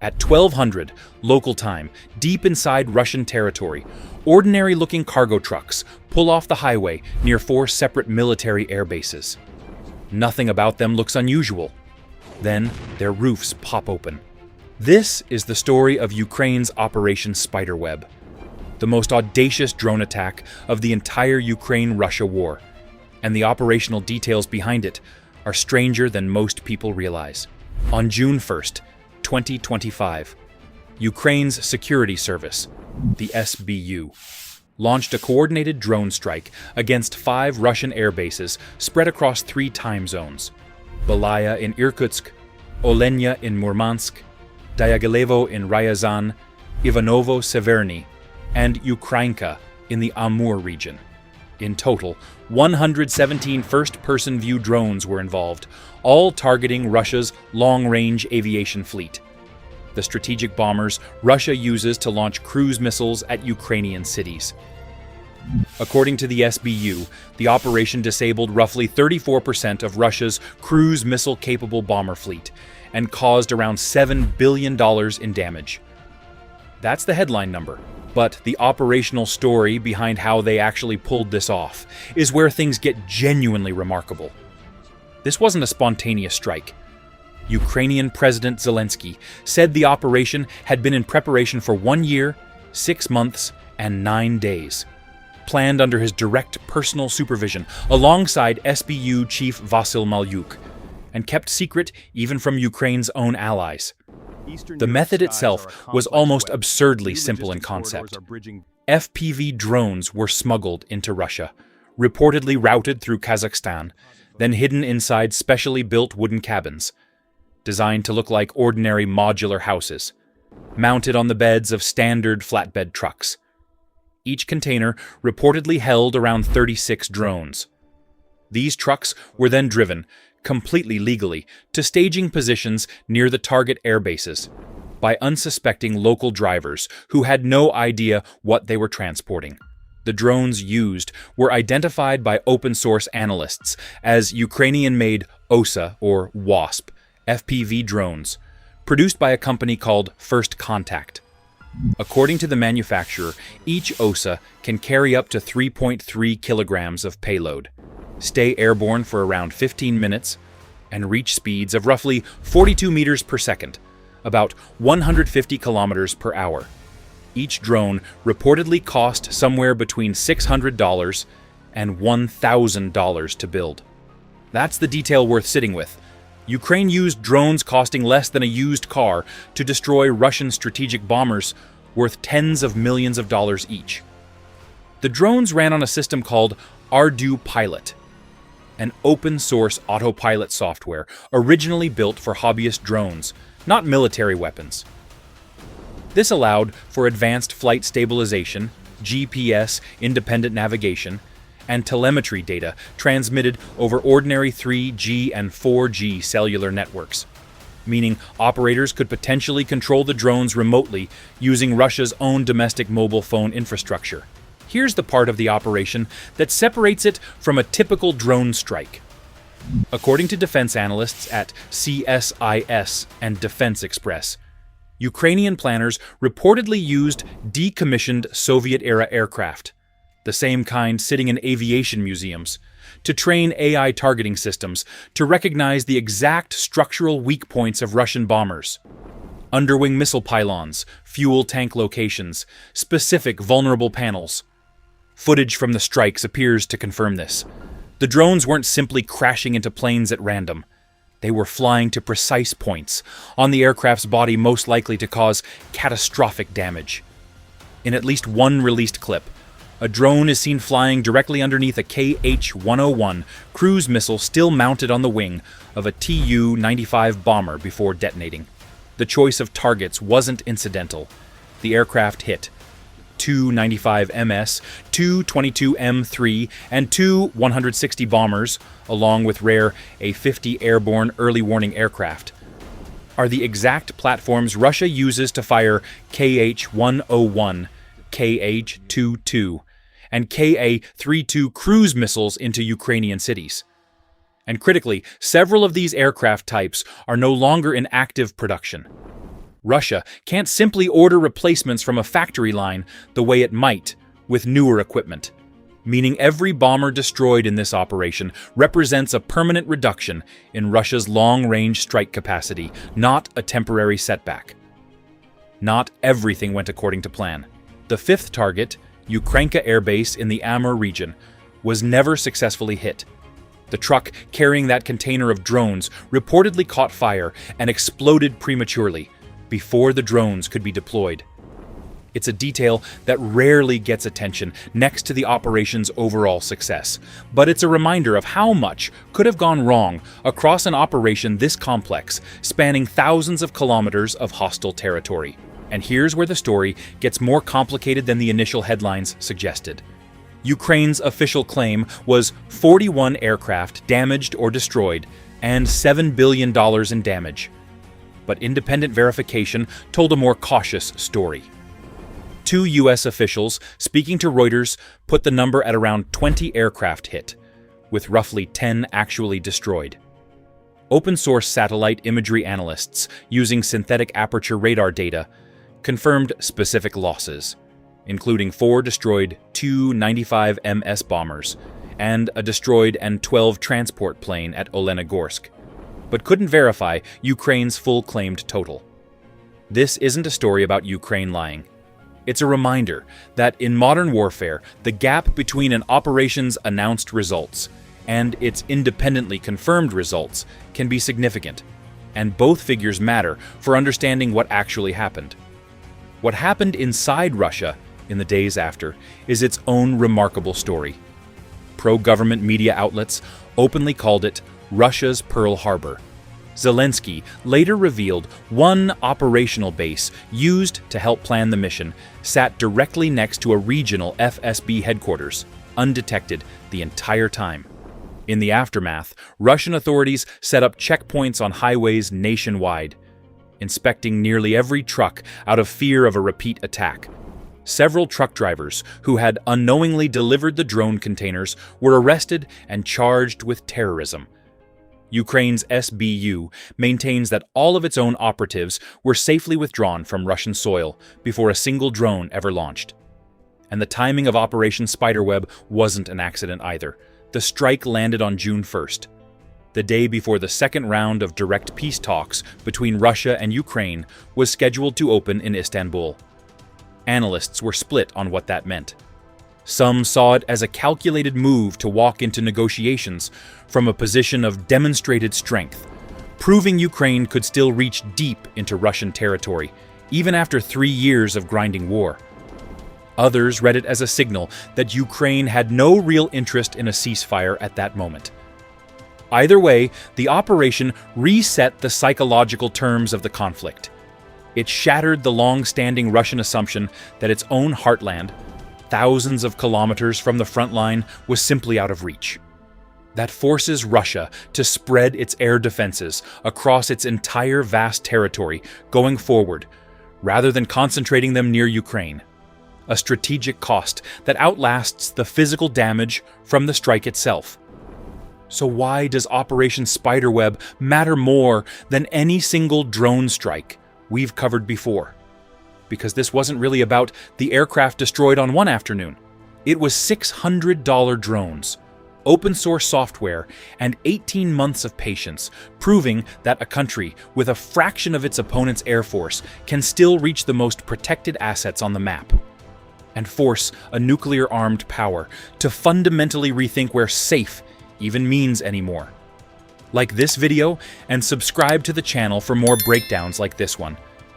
At 1200 local time, deep inside Russian territory, ordinary-looking cargo trucks pull off the highway near 4 separate military air bases. Nothing about them looks unusual. Then their roofs pop open. This is the story of Ukraine's Operation Spiderweb, the most audacious drone attack of the entire Ukraine-Russia war, and the operational details behind it are stranger than most people realize. On June 1st, 2025, Ukraine's security service, the SBU, launched a coordinated drone strike against 5 Russian air bases spread across 3 time zones: Belaya in Irkutsk, Olenya in Murmansk, Dyagilevo in Ryazan, Ivanovo-Severny, and Ukrainka in the Amur region. In total, 117 first-person view drones were involved, all targeting Russia's long-range aviation fleet, the strategic bombers Russia uses to launch cruise missiles at Ukrainian cities. According to the SBU, the operation disabled roughly 34% of Russia's cruise missile-capable bomber fleet and caused around $7 billion in damage. That's the headline number. But the operational story behind how they actually pulled this off is where things get genuinely remarkable. This wasn't a spontaneous strike. Ukrainian President Zelensky said the operation had been in preparation for 1 year, 6 months, and 9 days, planned under his direct personal supervision alongside SBU Chief Vasyl Malyuk, and kept secret even from Ukraine's own allies. The method itself was almost absurdly simple in concept. FPV drones were smuggled into Russia, reportedly routed through Kazakhstan, then hidden inside specially built wooden cabins, designed to look like ordinary modular houses, mounted on the beds of standard flatbed trucks. Each container reportedly held around 36 drones. These trucks were then driven, completely legally, to staging positions near the target air bases by unsuspecting local drivers who had no idea what they were transporting. The drones used were identified by open-source analysts as Ukrainian-made OSA, or WASP, FPV drones, produced by a company called First Contact. According to the manufacturer, each OSA can carry up to 3.3 kilograms of payload, stay airborne for around 15 minutes, and reach speeds of roughly 42 meters per second, about 150 kilometers per hour. Each drone reportedly cost somewhere between $600 and $1,000 to build. That's the detail worth sitting with. Ukraine used drones costing less than a used car to destroy Russian strategic bombers worth tens of millions of dollars each. The drones ran on a system called Ardu Pilot, an open-source autopilot software originally built for hobbyist drones, not military weapons. This allowed for advanced flight stabilization, GPS independent navigation, and telemetry data transmitted over ordinary 3G and 4G cellular networks, meaning operators could potentially control the drones remotely using Russia's own domestic mobile phone infrastructure. Here's the part of the operation that separates it from a typical drone strike. According to defense analysts at CSIS and Defense Express, Ukrainian planners reportedly used decommissioned Soviet-era aircraft, the same kind sitting in aviation museums, to train AI targeting systems to recognize the exact structural weak points of Russian bombers. Underwing missile pylons, fuel tank locations, specific vulnerable panels. Footage from the strikes appears to confirm this. The drones weren't simply crashing into planes at random. They were flying to precise points on the aircraft's body most likely to cause catastrophic damage. In at least one released clip, a drone is seen flying directly underneath a KH-101 cruise missile still mounted on the wing of a Tu-95 bomber before detonating. The choice of targets wasn't incidental. The aircraft hit Tu-95MS, Tu-22M3, and Tu-160 bombers, along with rare A-50 airborne early warning aircraft, are the exact platforms Russia uses to fire KH-101, KH-22, and Ka-32 cruise missiles into Ukrainian cities. And critically, several of these aircraft types are no longer in active production. Russia can't simply order replacements from a factory line the way it might with newer equipment, meaning every bomber destroyed in this operation represents a permanent reduction in Russia's long-range strike capacity, not a temporary setback. Not everything went according to plan. The fifth target, Ukrainka airbase in the Amur region, was never successfully hit. The truck carrying that container of drones reportedly caught fire and exploded prematurely, before the drones could be deployed. It's a detail that rarely gets attention next to the operation's overall success, but it's a reminder of how much could have gone wrong across an operation this complex, spanning thousands of kilometers of hostile territory. And here's where the story gets more complicated than the initial headlines suggested. Ukraine's official claim was 41 aircraft damaged or destroyed and $7 billion in damage. But independent verification told a more cautious story. Two U.S. officials speaking to Reuters put the number at around 20 aircraft hit, with roughly 10 actually destroyed. Open-source satellite imagery analysts using synthetic aperture radar data confirmed specific losses, including 4 destroyed Tu-95 MS bombers and a destroyed An-12 transport plane at Olenogorsk, but couldn't verify Ukraine's full claimed total. This isn't a story about Ukraine lying. It's a reminder that in modern warfare, the gap between an operation's announced results and its independently confirmed results can be significant, and both figures matter for understanding what actually happened. What happened inside Russia in the days after is its own remarkable story. Pro-government media outlets openly called it Russia's Pearl Harbor. Zelensky later revealed one operational base used to help plan the mission sat directly next to a regional FSB headquarters, undetected the entire time. In the aftermath, Russian authorities set up checkpoints on highways nationwide, inspecting nearly every truck out of fear of a repeat attack. Several truck drivers who had unknowingly delivered the drone containers were arrested and charged with terrorism. Ukraine's SBU maintains that all of its own operatives were safely withdrawn from Russian soil before a single drone ever launched. And the timing of Operation Spiderweb wasn't an accident either. The strike landed on June 1st, the day before the second round of direct peace talks between Russia and Ukraine was scheduled to open in Istanbul. Analysts were split on what that meant. Some saw it as a calculated move to walk into negotiations from a position of demonstrated strength, proving Ukraine could still reach deep into Russian territory, even after 3 years of grinding war. Others read it as a signal that Ukraine had no real interest in a ceasefire at that moment. Either way, the operation reset the psychological terms of the conflict. It shattered the long-standing Russian assumption that its own heartland, thousands of kilometers from the front line, was simply out of reach. That forces Russia to spread its air defenses across its entire vast territory going forward, rather than concentrating them near Ukraine. A strategic cost that outlasts the physical damage from the strike itself. So why does Operation Spiderweb matter more than any single drone strike we've covered before? Because this wasn't really about the aircraft destroyed on one afternoon. It was $600 drones, open-source software, and 18 months of patience, proving that a country with a fraction of its opponent's air force can still reach the most protected assets on the map, and force a nuclear-armed power to fundamentally rethink where safe even means anymore. Like this video, and subscribe to the channel for more breakdowns like this one.